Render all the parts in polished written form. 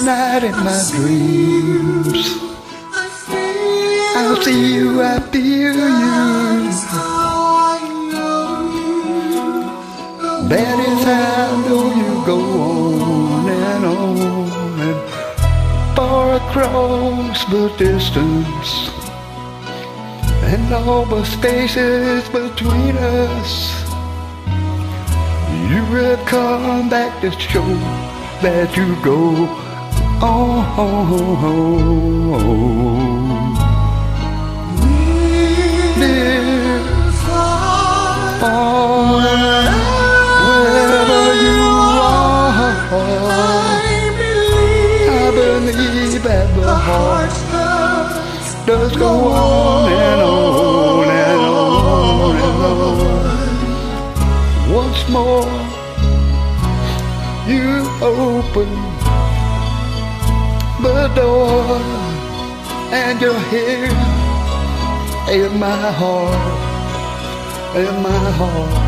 night in my dreams. I'll see you, I feel you. That is how I know you go on and far across the distance and all the spaces between us. You have come back to show that you go on. Dear, wherever you are, I believe that the heart does go on and on and on and on. Once more you open the door and you're here in my heart, in my heart.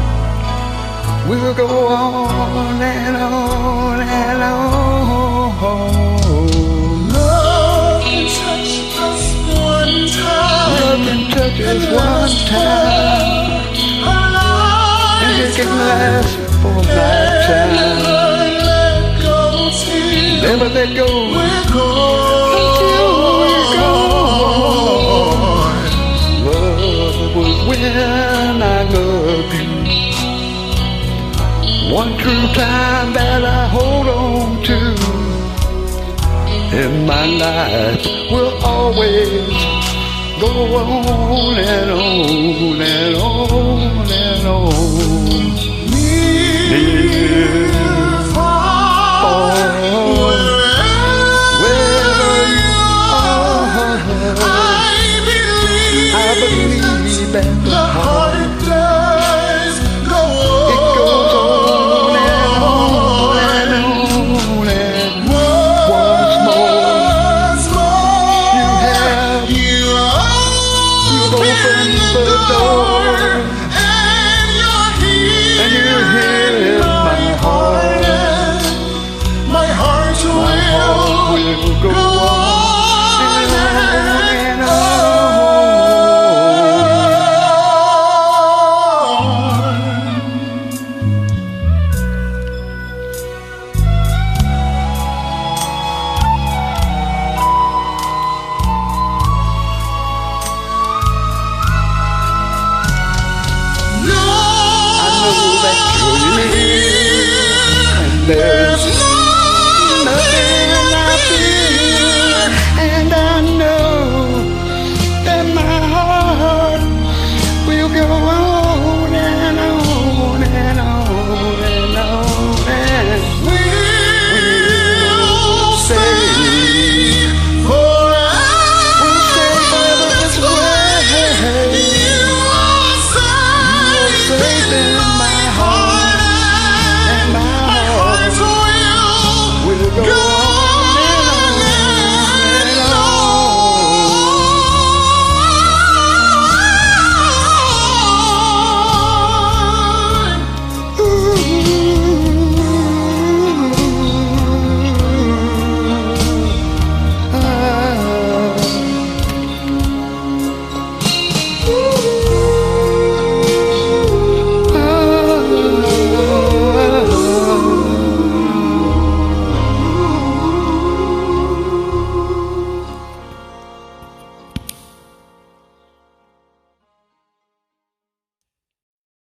We'll go on and on and on. Love can touch us one time. Love can touch us one time, and it can last for a lifetime. Never let go. We're gone. Love was when I loved you. One true time that I hold on to in my life will always go on and on and on and on. Near, far, wherever you are, I believe that the heart does go on. It goes on and on and on and once more you've opened the door and you're here in my heart. My heart will go on and on. I know that you're here and there.